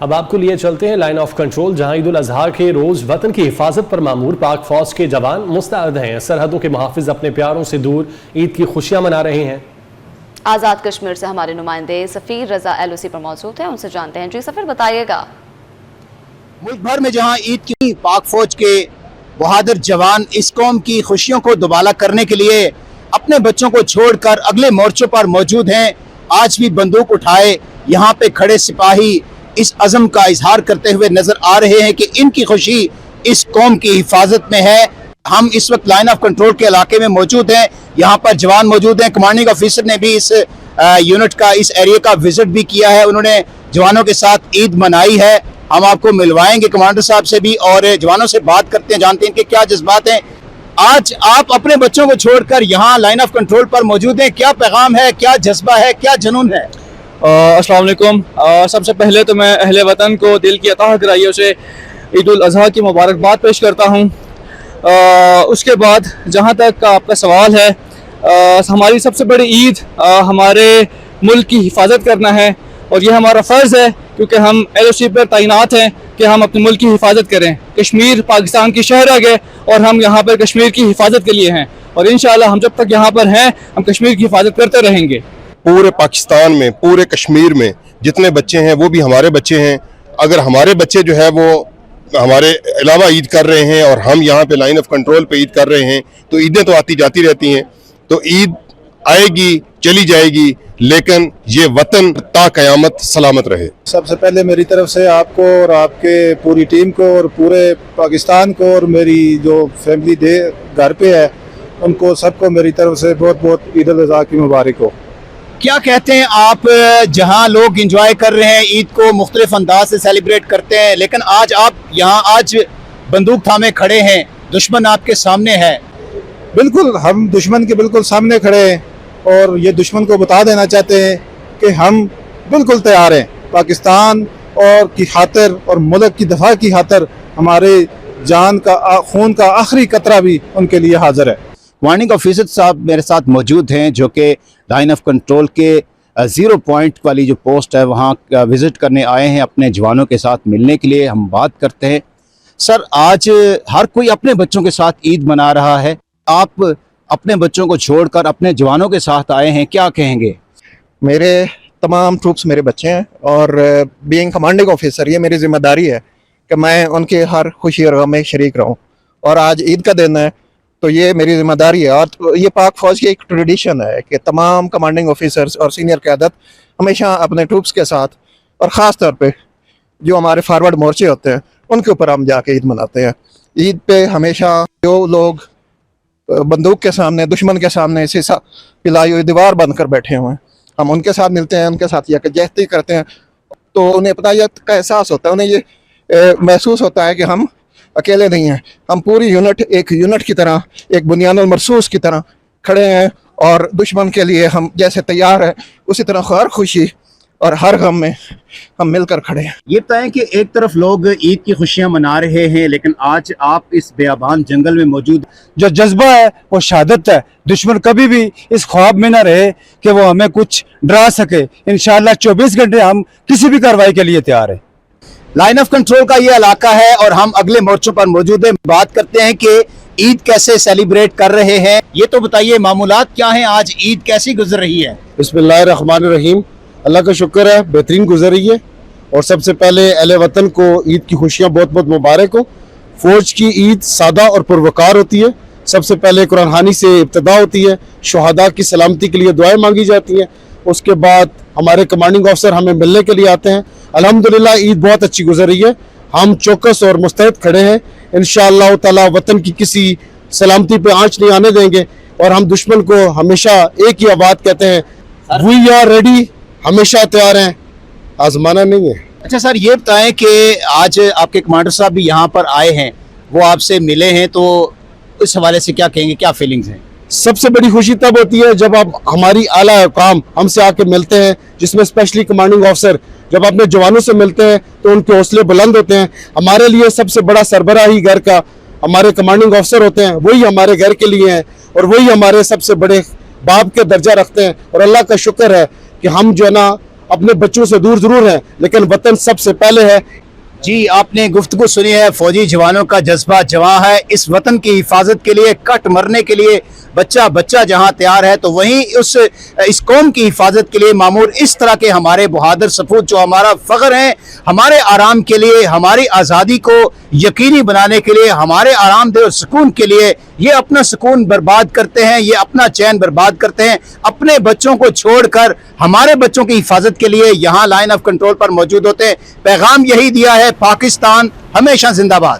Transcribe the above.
अब आपको लिए चलते हैं लाइन ऑफ कंट्रोल, जहां ईद उल अजहा के रोज वतन की हिफाजत पर मामूर पाक फौज के जवान मुस्तैद हैं। सरहदों के मुहाफिज अपने प्यारों से दूर ईद की खुशियां मना रहे हैं। आज़ाद कश्मीर से हमारे नुमाइंदे सफ़ीर रजा LOC पर मौजूद हैं, उनसे जानते हैं। जी सफ़ीर, बताइएगा। मुल्क भर में जहां ईद की पाक फौज के बहादुर जवान इस कौम की खुशियों को दुबाला करने के लिए अपने बच्चों को छोड़कर अगले मोर्चों पर मौजूद हैं, आज भी बंदूक उठाए यहाँ पे खड़े सिपाही इस अज़म का इजहार करते हुए नजर आ रहे हैं कि इनकी खुशी इस कौम की हिफाजत में है। हम इस वक्त लाइन ऑफ कंट्रोल के इलाके में मौजूद हैं, यहाँ पर जवान मौजूद हैं। कमांडिंग ऑफिसर ने भी इस यूनिट का, इस एरिया का विजिट भी किया है, उन्होंने जवानों के साथ ईद मनाई है। हम आपको मिलवाएंगे कमांडर साहब से भी और जवानों से बात करते हैं, जानते हैं कि क्या जज्बात हैं। आज आप अपने बच्चों को छोड़कर यहाँ लाइन ऑफ कंट्रोल पर मौजूद हैं, क्या पैगाम है, क्या जज्बा है, क्या जुनून है? अस्सलाम वालेकुम। सबसे पहले तो मैं अहले वतन को दिल की अताह गराइयों से ईद उल अज़हा की मुबारकबाद पेश करता हूँ। उसके बाद जहाँ तक आपका सवाल है, हमारी सबसे बड़ी ईद हमारे मुल्क की हिफाजत करना है और ये हमारा फ़र्ज़ है, क्योंकि हम LOC पर तैनात हैं कि हम अपने मुल्क की हिफाजत करें। कश्मीर पाकिस्तान की शहर है और हम यहाँ पर कश्मीर की हिफाजत के लिए हैं और इंशाअल्लाह हम जब तक यहाँ पर हैं हम कश्मीर की हिफाजत करते रहेंगे। पूरे पाकिस्तान में, पूरे कश्मीर में जितने बच्चे हैं वो भी हमारे बच्चे हैं। अगर हमारे बच्चे जो है वो हमारे अलावा ईद कर रहे हैं और हम यहाँ पे लाइन ऑफ कंट्रोल पे ईद कर रहे हैं, तो ईदें तो आती जाती रहती हैं। तो ईद आएगी चली जाएगी, लेकिन ये वतन ता क़यामत सलामत रहे। सबसे पहले मेरी तरफ से आपको और आपके पूरी टीम को और पूरे पाकिस्तान को और मेरी जो फैमिली घर पे है उनको सबको मेरी तरफ से बहुत बहुत ईद उल अज़हा की मुबारक हो। क्या कहते हैं आप, जहां लोग एंजॉय कर रहे हैं ईद को, मुख्तलिफ अंदाज से सेलिब्रेट करते हैं, लेकिन आज आप यहाँ आज बंदूक थामे खड़े हैं, दुश्मन आपके सामने है। बिल्कुल, हम दुश्मन के बिल्कुल सामने खड़े हैं और ये दुश्मन को बता देना चाहते हैं कि हम बिल्कुल तैयार हैं पाकिस्तान और की खातिर और मुल्क की दफा की खातिर हमारे जान का, खून का आखिरी कतरा भी उनके लिए हाजिर है। कमांडिंग ऑफिसर साहब मेरे साथ मौजूद हैं, जो कि लाइन ऑफ कंट्रोल के 0 पॉइंट वाली जो पोस्ट है वहाँ विज़िट करने आए हैं अपने जवानों के साथ मिलने के लिए। हम बात करते हैं। सर, आज हर कोई अपने बच्चों के साथ ईद मना रहा है, आप अपने बच्चों को छोड़कर अपने जवानों के साथ आए हैं, क्या कहेंगे? मेरे तमाम ट्रूप्स मेरे बच्चे हैं और बीइंग कमांडिंग ऑफिसर ये मेरी जिम्मेदारी है कि मैं उनके हर खुशी और गम में शरीक रहूं। और आज ईद का दिन है तो ये मेरी जिम्मेदारी है। और ये पाक फौज की एक ट्रेडिशन है कि तमाम कमांडिंग ऑफिसर्स और सीनियर क़यादत हमेशा अपने ट्रूप्स के साथ और ख़ास तौर पे जो हमारे फारवर्ड मोर्चे होते हैं उनके ऊपर हम जाके ईद मनाते हैं। ईद पे हमेशा जो लोग बंदूक के सामने, दुश्मन के सामने शीशा पिलाई हुई दीवार बनकर बैठे हुए हैं, हम उनके साथ मिलते हैं, उनके साथ यकजहती करते हैं, तो उन्हें अपनायत का एहसास होता है, उन्हें ये महसूस होता है कि हम अकेले नहीं हैं, हम पूरी यूनिट एक यूनिट की तरह, एक बुनियानुल मरसूस की तरह खड़े हैं और दुश्मन के लिए हम जैसे तैयार हैं उसी तरह हर खुशी और हर गम में हम मिलकर खड़े हैं। ये बताएं कि एक तरफ लोग ईद की खुशियां मना रहे हैं, लेकिन आज आप इस बेआबान जंगल में मौजूद, जो जज्बा है वो शहादत है। दुश्मन कभी भी इस ख्वाब में ना रहे कि वो हमें कुछ डरा सके। इंशाअल्लाह 24 घंटे हम किसी भी कार्रवाई के लिए तैयार है। लाइन ऑफ कंट्रोल का ये इलाका है और हम अगले मोर्चों पर मौजूद हैं। बात करते हैं कि ईद कैसे सेलिब्रेट कर रहे हैं, ये तो बताइए, मामूलात क्या हैं, आज ईद कैसी गुजर रही है? बिस्मिल्लाहिर्रहमानिर्रहीम। अल्लाह का शुक्र है, बेहतरीन गुजर रही है। और सबसे पहले अहले वतन को ईद की खुशियाँ बहुत बहुत मुबारक हो। फौज की ईद सादा और पुरवकार होती है। सबसे पहले कुरान खानी से इब्तिदा होती है, शुहदा की सलामती के लिए दुआएं मांगी जाती हैं। उसके बाद हमारे कमांडिंग ऑफिसर हमें मिलने के लिए आते हैं। अल्हम्दुलिल्लाह ईद बहुत अच्छी गुजर रही है, हम चौकस और मुस्तैद खड़े हैं। इंशाअल्लाह ताला वतन की किसी सलामती पे आंच नहीं आने देंगे और हम दुश्मन को हमेशा एक ही आवाज़ कहते हैं, वी आर रेडी, हमेशा तैयार हैं, आजमाना नहीं है। अच्छा सर, ये बताएं कि आज आपके कमांडर साहब भी यहाँ पर आए हैं, वो आपसे मिले हैं, तो इस हवाले से क्या कहेंगे, क्या फीलिंग्स हैं? सबसे बड़ी खुशी तब होती है जब आप हमारी आला काम हमसे आके मिलते हैं, जिसमें स्पेशली कमांडिंग ऑफिसर जब अपने जवानों से मिलते हैं तो उनके हौसले बुलंद होते हैं। हमारे लिए सबसे बड़ा सरबराही घर का हमारे कमांडिंग ऑफिसर होते हैं, वही हमारे घर के लिए हैं और वही हमारे सबसे बड़े बाप के दर्जा रखते हैं। और अल्लाह का शुक्र है कि हम जो है ना अपने बच्चों से दूर जरूर हैं, लेकिन वतन सबसे पहले है। जी, आपने गुफ्तगू सुनी है, फौजी जवानों का जज्बा जवां है। इस वतन की हिफाजत के लिए, कट मरने के लिए बच्चा बच्चा जहां तैयार है, तो वहीं इस कौम की हिफाजत के लिए मामूर इस तरह के हमारे बहादुर सपूत जो हमारा फ़ख्र हैं, हमारे आराम के लिए, हमारी आज़ादी को यकीनी बनाने के लिए, हमारे आरामदेह और सुकून के लिए ये अपना सुकून बर्बाद करते हैं, ये अपना चैन बर्बाद करते हैं, अपने बच्चों को छोड़कर हमारे बच्चों की हिफाजत के लिए यहाँ लाइन ऑफ कंट्रोल पर मौजूद होते हैं। पैगाम यही दिया है, पाकिस्तान हमेशा जिंदाबाद।